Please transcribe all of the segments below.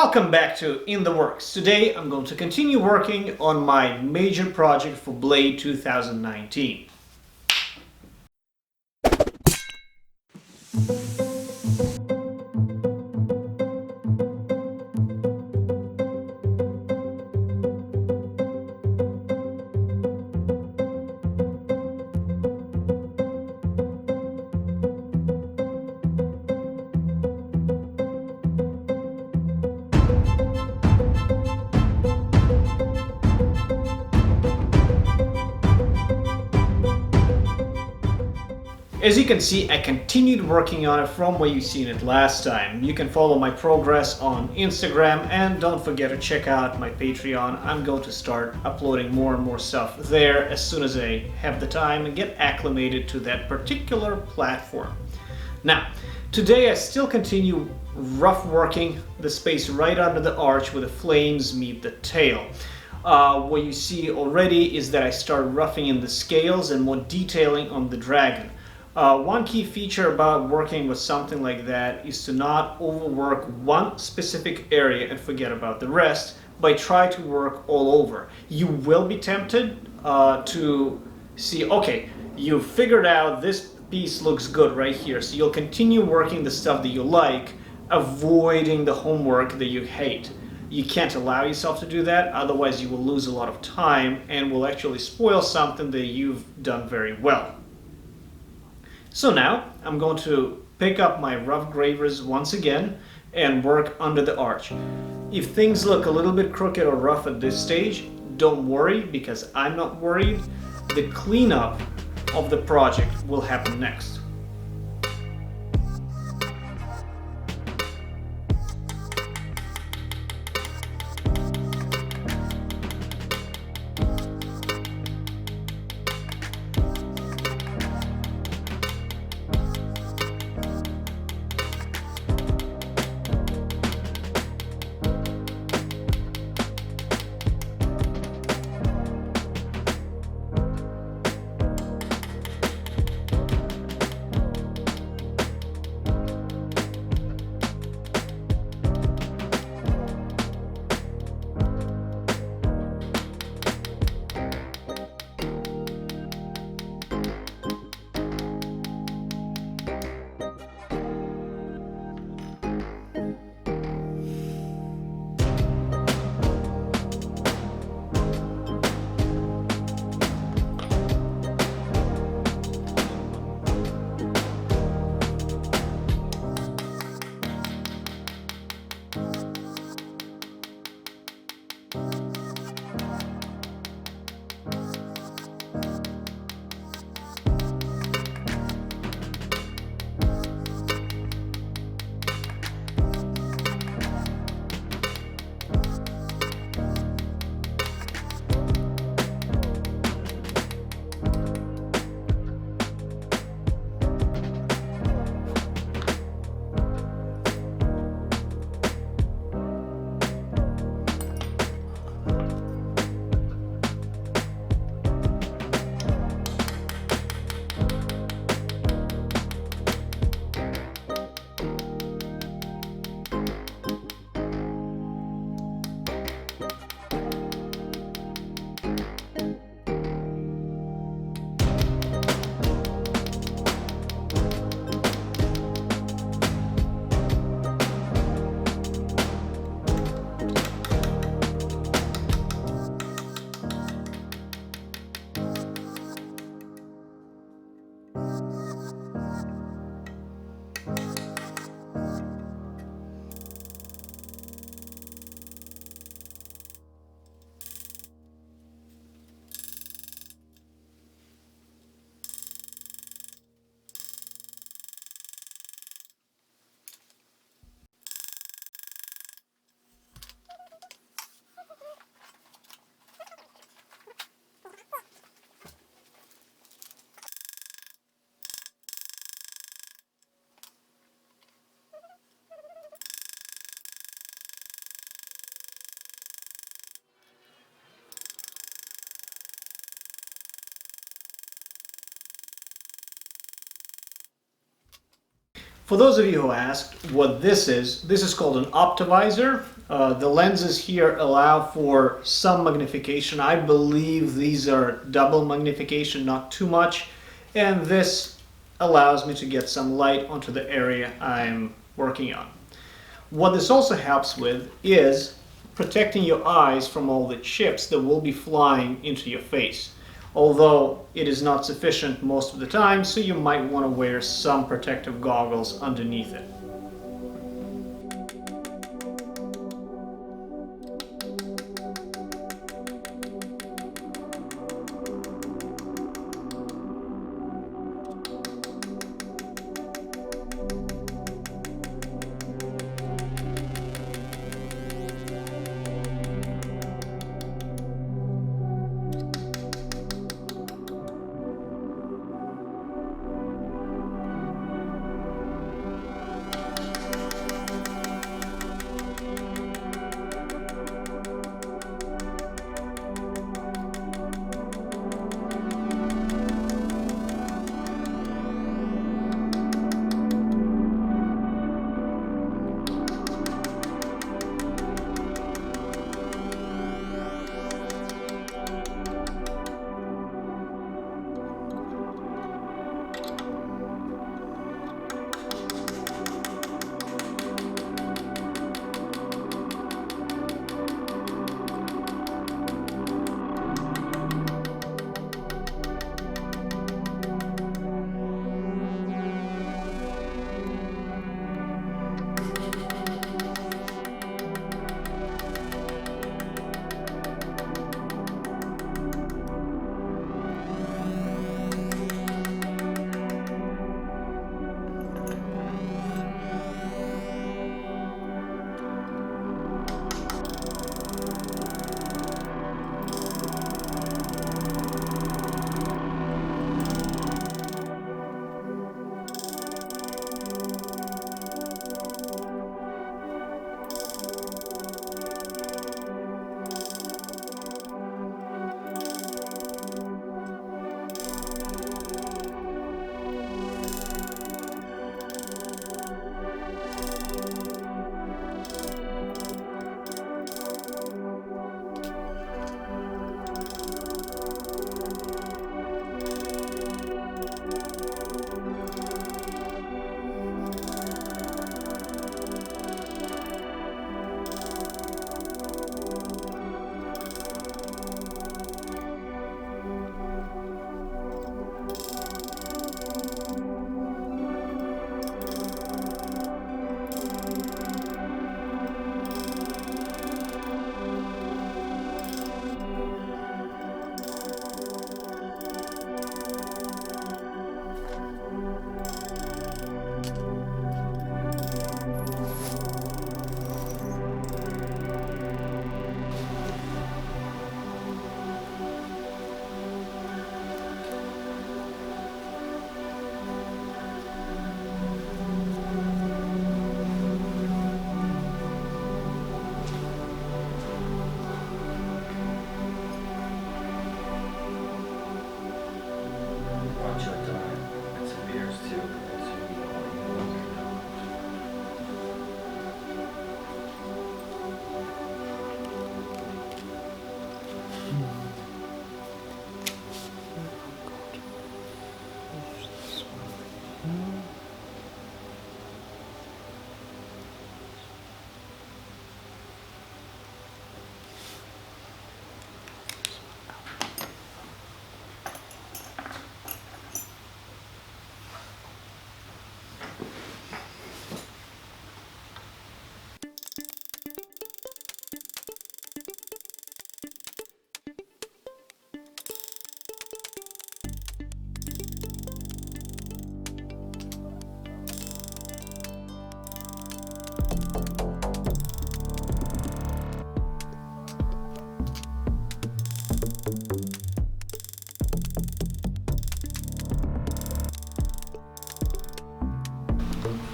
Welcome back to In the Works. Today I'm going to continue working on my major project for Blade 2019. As you can see, I continued working on it from where you seen it last time. You can follow my progress on Instagram and don't forget to check out my Patreon. I'm going to start uploading more and more stuff there as soon as I have the time and get acclimated to that particular platform. Now, today I still continue rough working the space right under the arch where the flames meet the tail. What you see already is that I start roughing in the scales and more detailing on the dragon. One key feature about working with something like that is to not overwork one specific area and forget about the rest, but try to work all over. You will be tempted to see, okay, you figured out this piece looks good right here, so you'll continue working the stuff that you like, avoiding the homework that you hate. You can't allow yourself to do that, otherwise you will lose a lot of time and will actually spoil something that you've done very well. So now I'm going to pick up my rough gravers once again and work under the arch. If things look a little bit crooked or rough at this stage, don't worry because I'm not worried. The cleanup of the project will happen next. For those of you who asked what this is called an optimizer. The lenses here allow for some magnification. I believe these are double magnification, not too much. And this allows me to get some light onto the area I'm working on. What this also helps with is protecting your eyes from all the chips that will be flying into your face. Although it is not sufficient most of the time, so you might want to wear some protective goggles underneath it.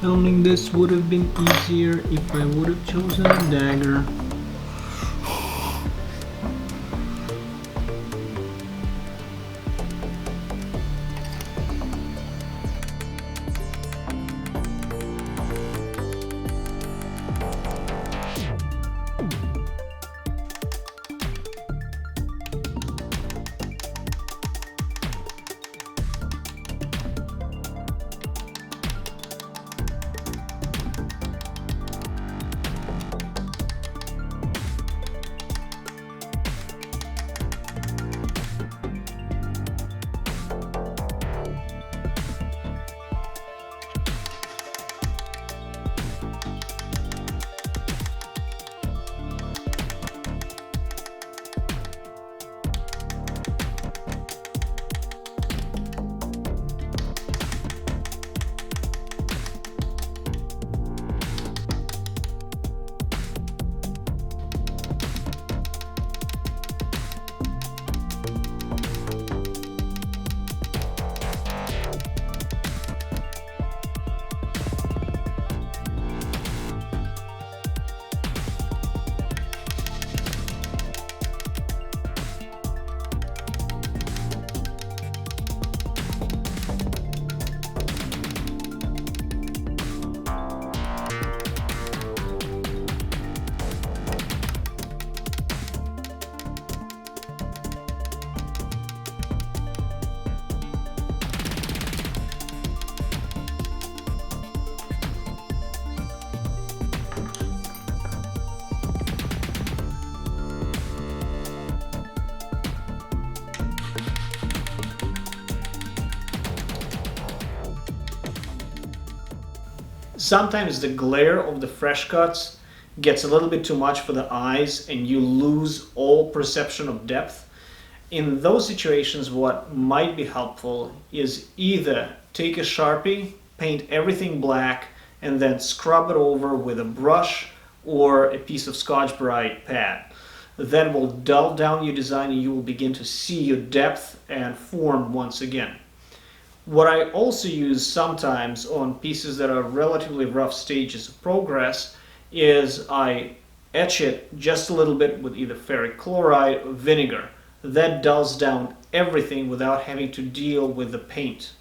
Filming this would have been easier if I would have chosen a dagger. Sometimes the glare of the fresh cuts gets a little bit too much for the eyes and you lose all perception of depth. In those situations, what might be helpful is either take a Sharpie, paint everything black, and then scrub it over with a brush or a piece of Scotch-Brite pad. That will dull down your design and you will begin to see your depth and form once again. What I also use sometimes on pieces that are relatively rough stages of progress is I etch it just a little bit with either ferric chloride or vinegar. That dulls down everything without having to deal with the paint.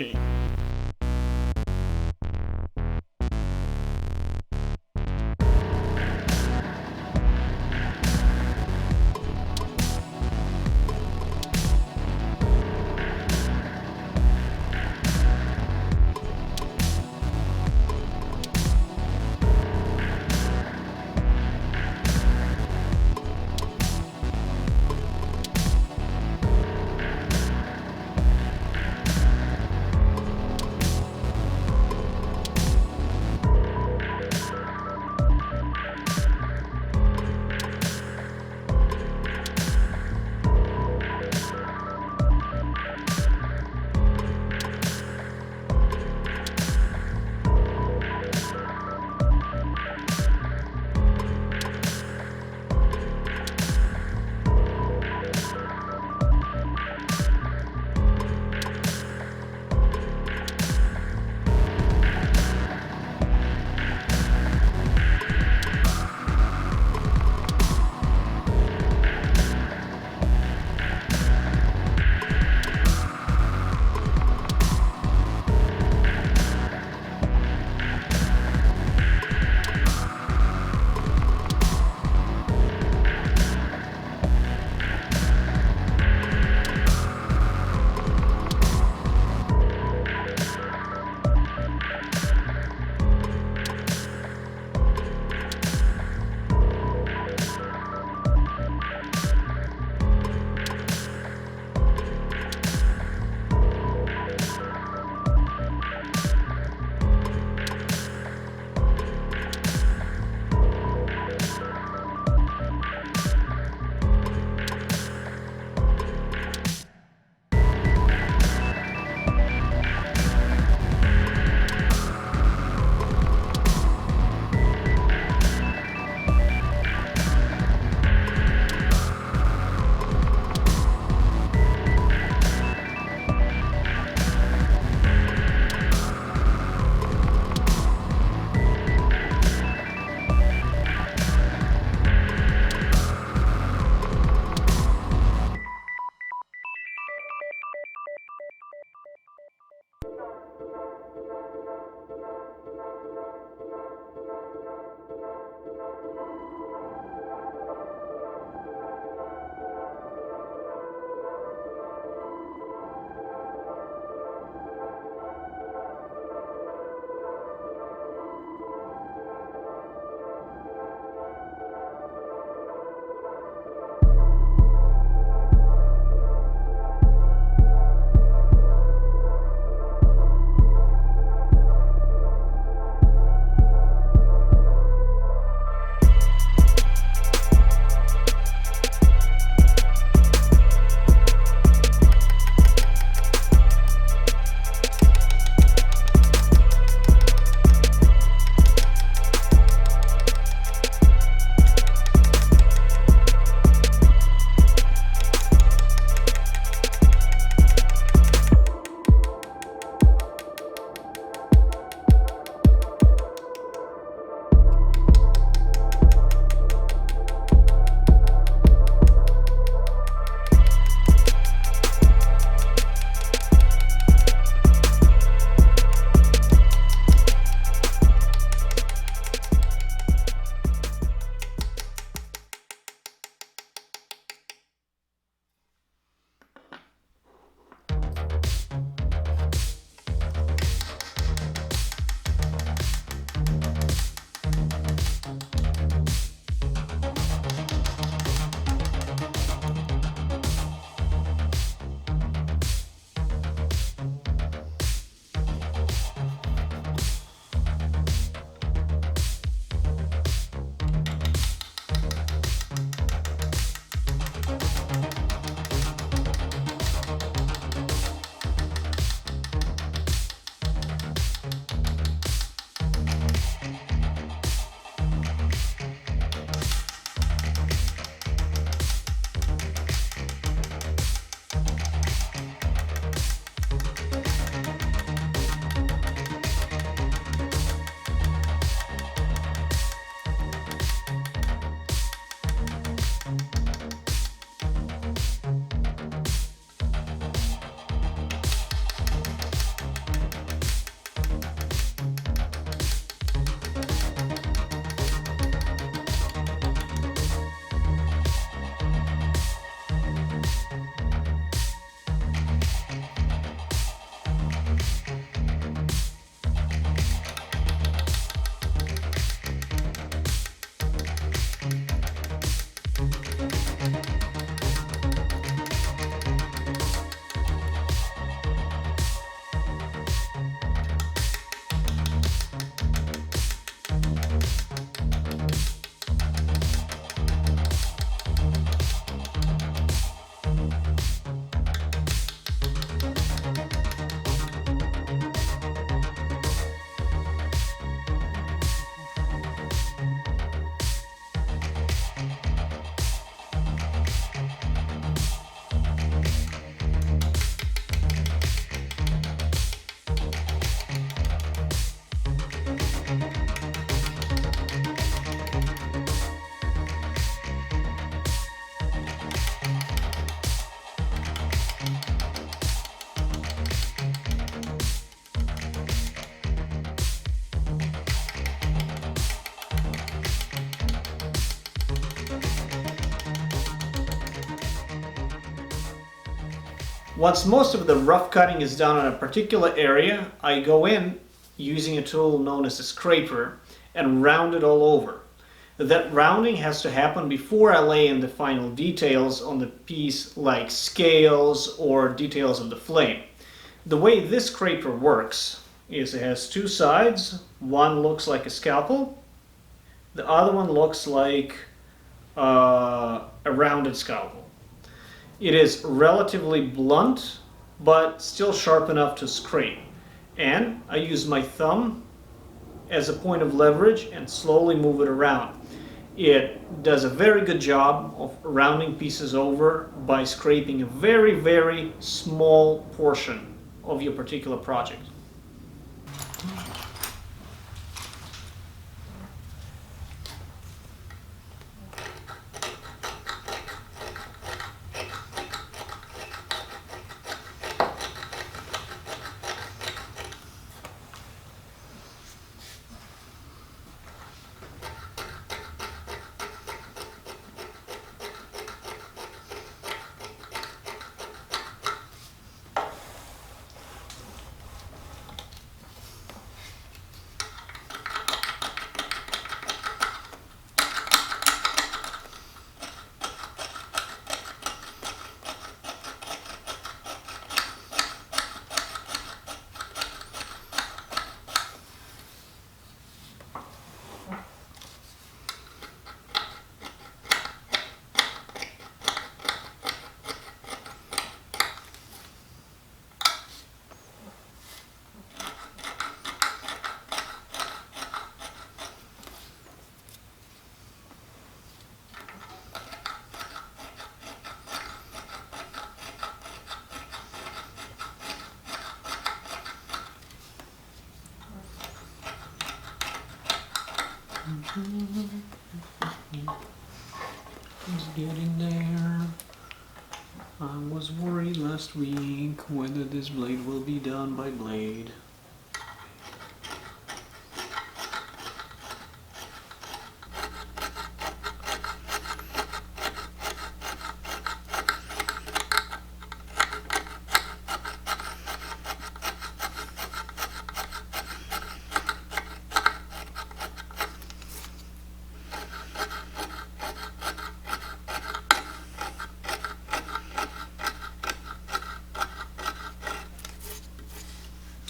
Okay. Once most of the rough cutting is done on a particular area, I go in using a tool known as a scraper and round it all over. That rounding has to happen before I lay in the final details on the piece, like scales or details of the flame. The way this scraper works is it has two sides. One looks like a scalpel. The other one looks like a rounded scalpel. It is relatively blunt, but still sharp enough to scrape. And I use my thumb as a point of leverage and slowly move it around. It does a very good job of rounding pieces over by scraping a very, very small portion of your particular project. It's getting there. I was worried last week whether this blade will be done by blade.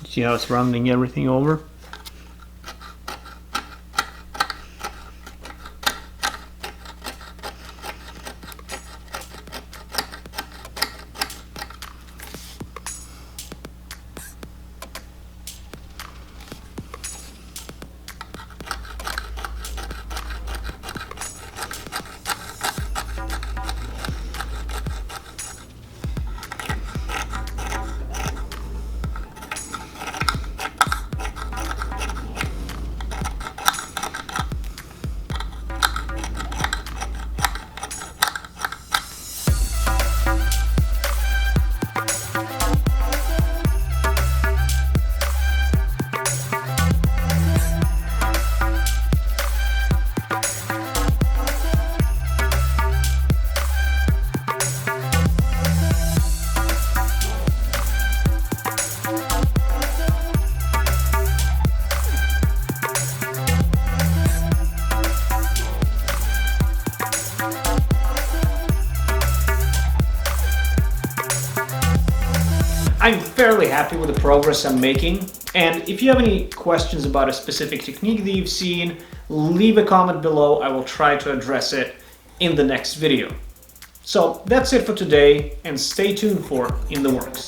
See how it's rounding everything over? I'm fairly happy with the progress I'm making, and if you have any questions about a specific technique that you've seen, leave a comment below. I will try to address it in the next video. So that's it for today, and stay tuned for In the Works.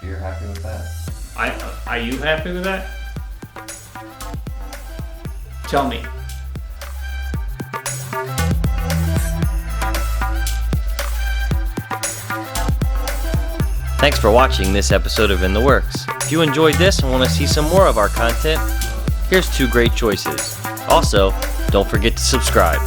You're happy with that? Are you happy with that? Tell me. Thanks for watching this episode of In the Works. If you enjoyed this and want to see some more of our content, here's 2 great choices. Also, don't forget to subscribe.